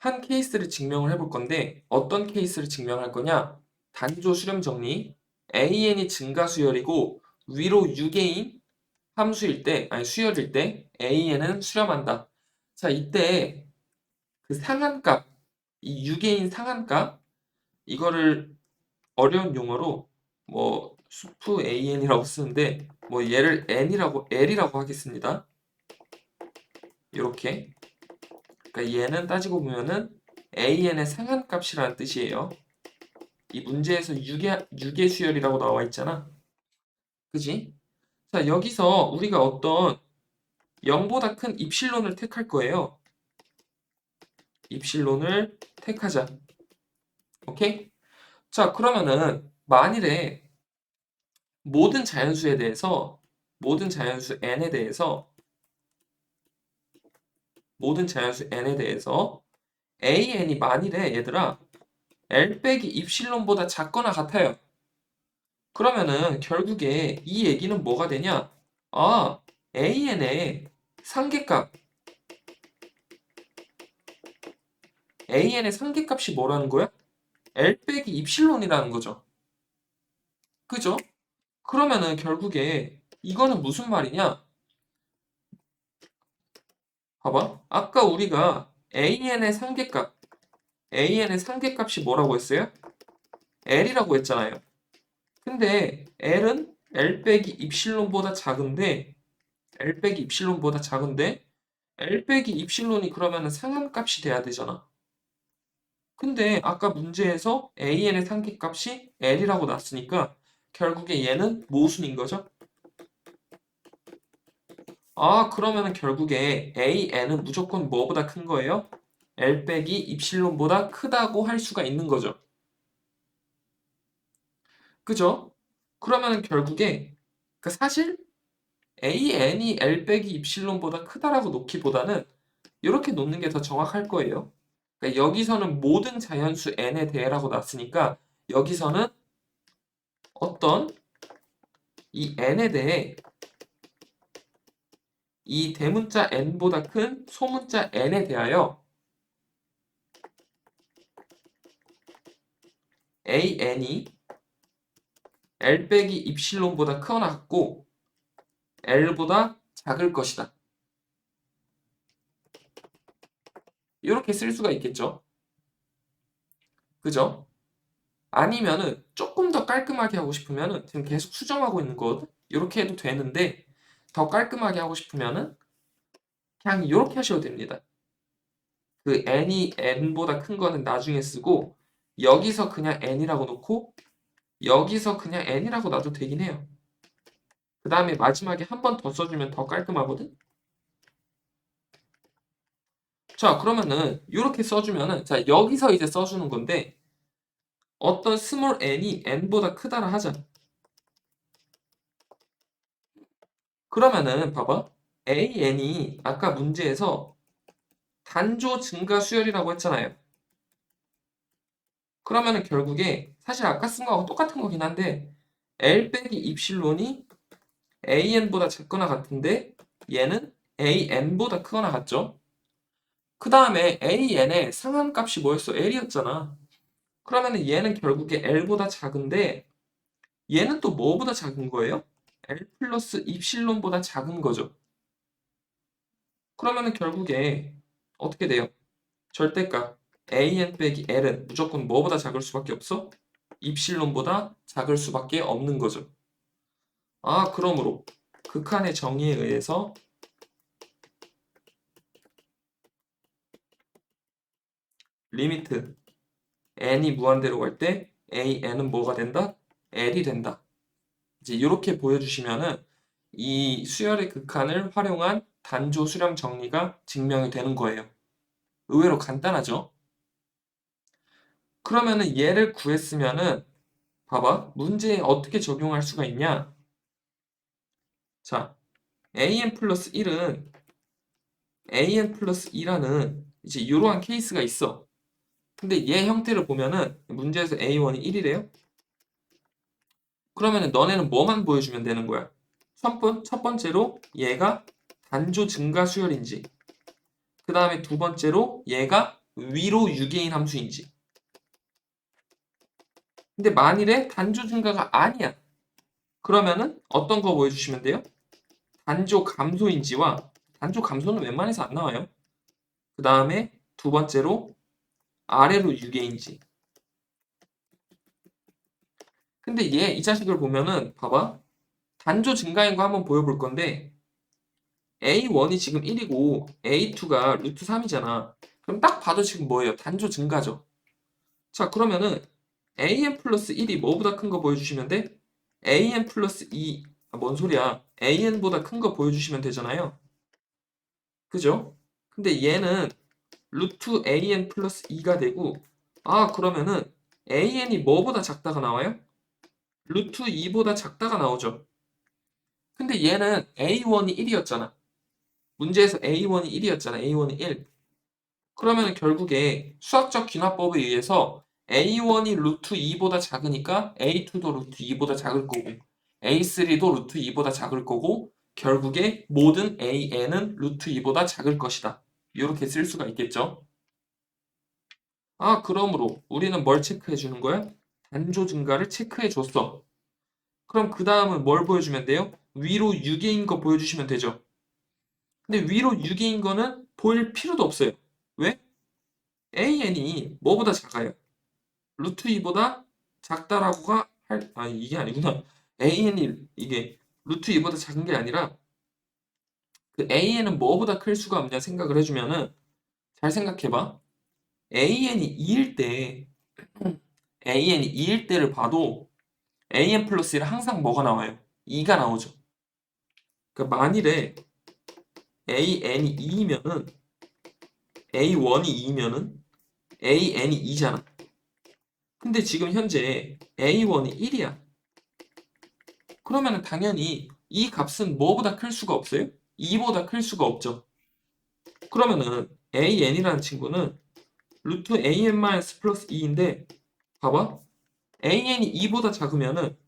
한 케이스를 증명을 해볼 건데 어떤 케이스를 증명할 거냐? 단조 수렴 정리. AN이 증가 수열이고 위로 6개인 함수일 때, 아니 수열일 때 AN은 수렴한다. 자, 이때 그 상한값, 이 6개인 상한값 이거를 어려운 용어로 뭐 수프 AN이라고 쓰는데 뭐 얘를 L이라고 하겠습니다. 이렇게. 그러니까 얘는 따지고 보면은 AN의 상한값이라는 뜻이에요. 이 문제에서 유계 수열이라고 나와 있잖아. 그지? 자, 여기서 우리가 어떤 0보다 큰 입실론을 택할 거예요. 입실론을 택하자. 오케이? 자, 그러면은 만일에 모든 자연수 n에 대해서 an이 만일에 얘들아 L 빼기 입실론보다 작거나 같아요. 그러면은 결국에 이 얘기는 뭐가 되냐? 아, AN의 상계값, AN의 상계값이 뭐라는 거야? L 빼기 입실론이라는 거죠. 그죠? 그러면은 결국에 이거는 무슨 말이냐? 봐봐. 아까 우리가 AN의 상계값이 뭐라고 했어요? L이라고 했잖아요. 근데 L은 L 빼기 입실론보다 작은데 L 빼기 입실론이 그러면은 상한값이 돼야 되잖아. 근데 아까 문제에서 AN의 상계값이 L이라고 났으니까 결국에 얘는 모순인 거죠. 아, 그러면은 결국에 AN은 무조건 뭐보다 큰 거예요? L 빼기 입실론보다 크다고 할 수가 있는 거죠. 그죠? 그러면은 결국에 사실 AN이 L 빼기 입실론보다 크다라고 놓기보다는 이렇게 놓는 게 더 정확할 거예요. 그러니까 여기서는 모든 자연수 n에 대해라고 놨으니까 여기서는 어떤 이 n에 대해 이 대문자 n보다 큰 소문자 n에 대하여 an이 L 빼기 입실론보다 크거나 같고 L보다 작을 것이다. 이렇게 쓸 수가 있겠죠. 그죠? 아니면은 조금 더 깔끔하게 하고 싶으면은 지금 계속 수정하고 있는 거거든. 이렇게 해도 되는데 더 깔끔하게 하고 싶으면은 그냥 이렇게 하셔도 됩니다. 그 n이 n보다 큰 거는 나중에 쓰고 여기서 그냥 n이라고 놓고 여기서 그냥 n이라고 놔도 되긴 해요. 그 다음에 마지막에 한 번 더 써주면 더 깔끔하거든. 자, 그러면은 이렇게 써주면은 자, 여기서 이제 써주는 건데 어떤 스몰 n이 n보다 크다라 하자. 그러면은 봐봐. an이 아까 문제에서 단조 증가 수열이라고 했잖아요. 그러면은 결국에 사실 아까 쓴 거하고 똑같은 거긴 한데 L 빼기 입실론이 AN보다 작거나 같은데 얘는 AN보다 크거나 같죠? 그 다음에 AN의 상한값이 뭐였어? L이었잖아. 그러면은 얘는 결국에 L보다 작은데 얘는 또 뭐보다 작은 거예요? L 플러스 입실론보다 작은 거죠. 그러면은 결국에 어떻게 돼요? 절대값 AN 빼기 L은 무조건 뭐보다 작을 수밖에 없어? 입실론보다 작을 수밖에 없는 거죠. 아, 그러므로 극한의 정의에 의해서 리미트 n이 무한대로 갈 때 an은 뭐가 된다? L이 된다. 이제 이렇게 보여주시면은 이 수열의 극한을 활용한 단조 수렴 정리가 증명이 되는 거예요. 의외로 간단하죠? 그러면은 얘를 구했으면은 봐봐. 문제에 어떻게 적용할 수가 있냐? 자, an 플러스 1은 an 플러스 2라는 이제 이러한 케이스가 있어. 근데 얘 형태를 보면은 문제에서 a1이 1이래요? 그러면은 너네는 뭐만 보여주면 되는 거야? 첫 번째로 얘가 단조 증가 수열인지, 그 다음에 두 번째로 얘가 위로 유게인 함수인지. 근데 만일에 단조 증가가 아니야. 그러면은 어떤 거 보여주시면 돼요? 단조 감소인지와 단조 감소는 웬만해서 안 나와요. 그 다음에 두 번째로 아래로 유게인지. 근데 얘 이 자식을 보면은 봐봐. 단조 증가인 거 한번 보여볼 건데 A1이 지금 1이고 A2가 루트 3이잖아. 그럼 딱 봐도 지금 뭐예요? 단조 증가죠. 자, 그러면은 AN 플러스 1이 뭐보다 큰 거 보여주시면 돼? AN 플러스 2, 뭔 소리야? AN보다 큰 거 보여주시면 되잖아요. 그죠? 근데 얘는 루트 AN 플러스 2가 되고, 그러면은 AN이 뭐보다 작다가 나와요? 루트 2보다 작다가 나오죠. 근데 얘는 A1이 1이었잖아. 문제에서 A1이 1이었잖아. A1이 1. 그러면 결국에 수학적 귀납법에 의해서 A1이 루트 2보다 작으니까 A2도 루트 2보다 작을 거고 A3도 루트 2보다 작을 거고 결국에 모든 AN은 루트 2보다 작을 것이다. 이렇게 쓸 수가 있겠죠. 그러므로 우리는 뭘 체크해 주는 거야? 단조 증가를 체크해 줬어. 그럼 그 다음은 뭘 보여주면 돼요? 위로 6개인 거 보여주시면 되죠. 근데 위로 6개인 거는 보일 필요도 없어요. 왜? AN이 뭐보다 작아요? 루트 2보다 작다라고가 이게 아니구나. AN이 이게 루트 2보다 작은 게 아니라 그 AN은 뭐보다 클 수가 없냐 생각을 해주면은 잘 생각해봐. AN이 2일 때 AN이 2일 때를 봐도 AN 플러스 1은 항상 뭐가 나와요? 2가 나오죠. 그러니까 만일에 AN이 2이면은 A1이 2이면은 AN이 2잖아. 근데 지금 현재 A1이 1이야. 그러면 당연히 이 값은 뭐보다 클 수가 없어요? 2보다 클 수가 없죠. 그러면은 AN이라는 친구는 루트 AN 마이너스 플러스 2인데 봐봐. AN이 2보다 작으면은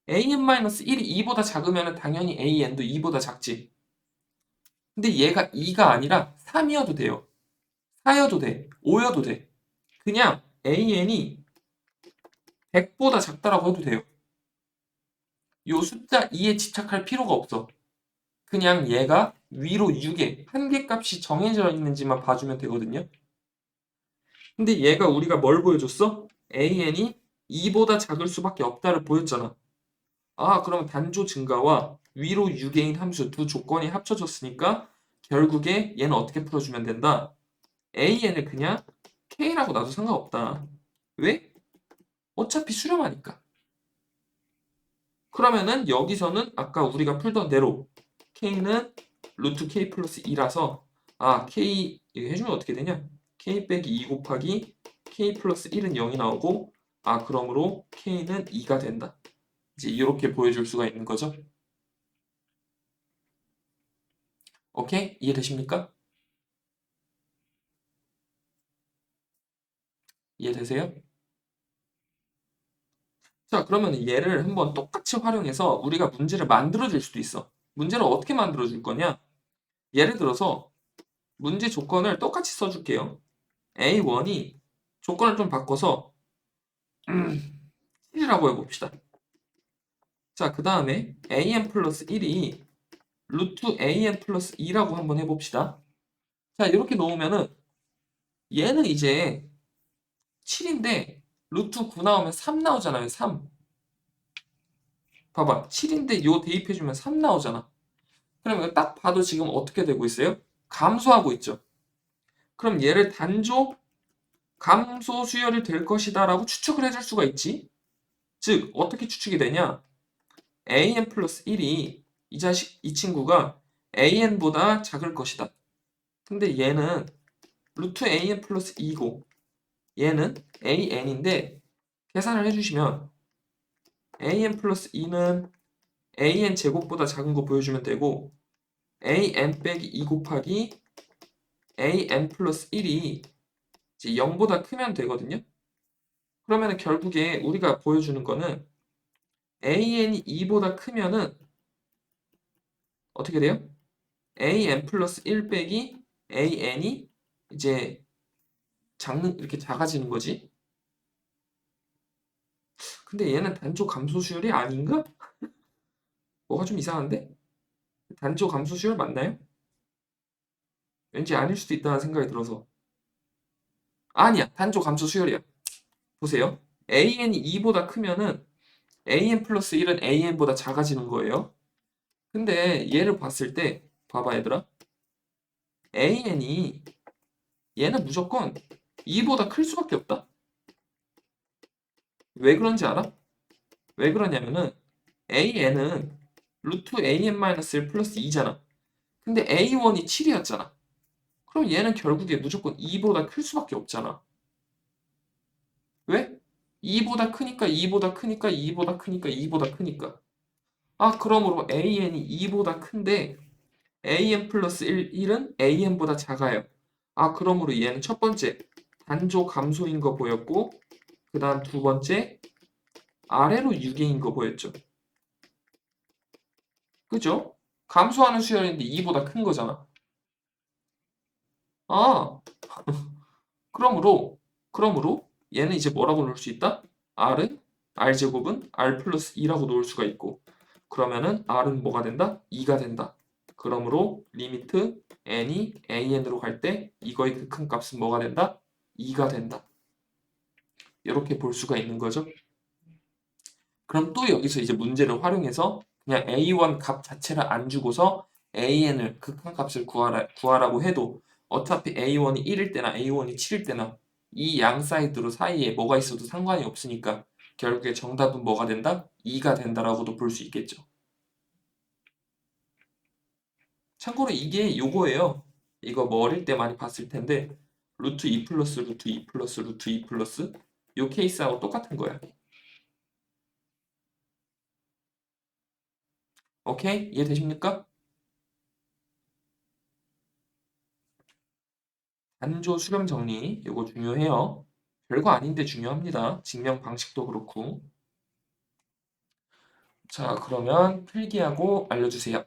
AN 마이너스 1이 2보다 작으면은 당연히 AN도 2보다 작지. 근데 얘가 2가 아니라 3이어도 돼요. 4여도 돼. 5여도 돼. 그냥 AN이 100보다 작다라고 해도 돼요. 요 숫자 2에 집착할 필요가 없어. 그냥 얘가 위로 6에 한계값이 정해져 있는지만 봐주면 되거든요. 근데 얘가 우리가 뭘 보여줬어? AN이 2보다 작을 수밖에 없다를 보였잖아. 그러면 단조 증가와 위로 6개인 함수 두 조건이 합쳐졌으니까 결국에 얘는 어떻게 풀어주면 된다? AN을 그냥 K라고 놔도 상관없다. 왜? 어차피 수렴하니까. 그러면은 여기서는 아까 우리가 풀던 대로 K는 루트 K 플러스 2라서 K 이거 해주면 어떻게 되냐? K 빼기 2 곱하기 K 플러스 1은 0이 나오고 그러므로 K는 2가 된다. 이제 이렇게 보여줄 수가 있는 거죠. 오케이? 이해되십니까? 이해되세요? 자, 그러면 얘를 한번 똑같이 활용해서 우리가 문제를 만들어 줄 수도 있어. 문제를 어떻게 만들어 줄 거냐? 예를 들어서 문제 조건을 똑같이 써줄게요. A1이 조건을 좀 바꿔서 1이라고 해봅시다. 자, 그 다음에 AN 플러스 1이 루트 AN 플러스 2라고 한번 해봅시다. 자, 이렇게 놓으면은 얘는 이제 7인데 루트 9 나오면 3 나오잖아요. 3. 봐봐. 7인데 요 대입해주면 3 나오잖아. 그러면 딱 봐도 지금 어떻게 되고 있어요? 감소하고 있죠. 그럼 얘를 단조 감소 수열이 될 것이다 라고 추측을 해줄 수가 있지. 즉 어떻게 추측이 되냐? AN 플러스 1이 이 친구가 AN보다 작을 것이다. 근데 얘는 루트 AN 플러스 2고 얘는 AN인데 계산을 해주시면 AN 플러스 2는 AN 제곱보다 작은 거 보여주면 되고 AN 빼기 2 곱하기 AN 플러스 1이 이제 0보다 크면 되거든요. 그러면 결국에 우리가 보여주는 거는 AN이 2보다 크면은 어떻게 돼요? AN 플러스 1 빼기 AN이 이제 이렇게 작아지는 거지? 근데 얘는 단조 감소 수열이 아닌가? 뭐가 좀 이상한데? 단조 감소 수열 맞나요? 왠지 아닐 수도 있다는 생각이 들어서. 아니야. 단조 감소 수열이야. 보세요. AN이 2보다 크면은 AN 플러스 1은 AN보다 작아지는 거예요. 근데 얘를 봤을 때 봐봐 얘들아. AN이 얘는 무조건 2보다 클 수밖에 없다. 왜 그런지 알아? 왜 그러냐면은 AN은 루트 AN-1 플러스 2잖아. 근데 A1이 7이었잖아. 그럼 얘는 결국에 무조건 2보다 클 수밖에 없잖아. 왜? 2보다 크니까 2보다 크니까 2보다 크니까 2보다 크니까. 아, 그러므로 AN이 2보다 큰데 AN 플러스 1은 AN보다 작아요. 아, 그러므로 얘는 첫 번째 단조 감소인 거 보였고 그 다음 두 번째 아래로 유계인 거 보였죠. 그죠? 감소하는 수열인데 2보다 큰 거잖아. 아, 그러므로 얘는 이제 뭐라고 놓을 수 있다? R은 R제곱은 R 플러스 2라고 놓을 수가 있고 그러면은 R은 뭐가 된다? 2가 된다. 그러므로 리미트 n이 an으로 갈 때 이거의 극한값은 뭐가 된다? 2가 된다. 이렇게 볼 수가 있는 거죠. 그럼 또 여기서 이제 문제를 활용해서 그냥 a1 값 자체를 안 주고서 an을 극한값을 구하라고 해도 어차피 a1이 1일 때나 a1이 7일 때나 이 양 사이드로 사이에 뭐가 있어도 상관이 없으니까 결국에 정답은 뭐가 된다? 2가 된다라고도 볼 수 있겠죠. 참고로 이게 요거예요. 이거 뭐 어릴 때 많이 봤을 텐데 루트 2 플러스 루트 2 플러스 루트 2 플러스 요 케이스하고 똑같은 거야. 오케이? 이해되십니까? 단조 수렴 정리 요거 중요해요. 별거 아닌데 중요합니다. 증명 방식도 그렇고. 자, 그러면 필기하고 알려주세요.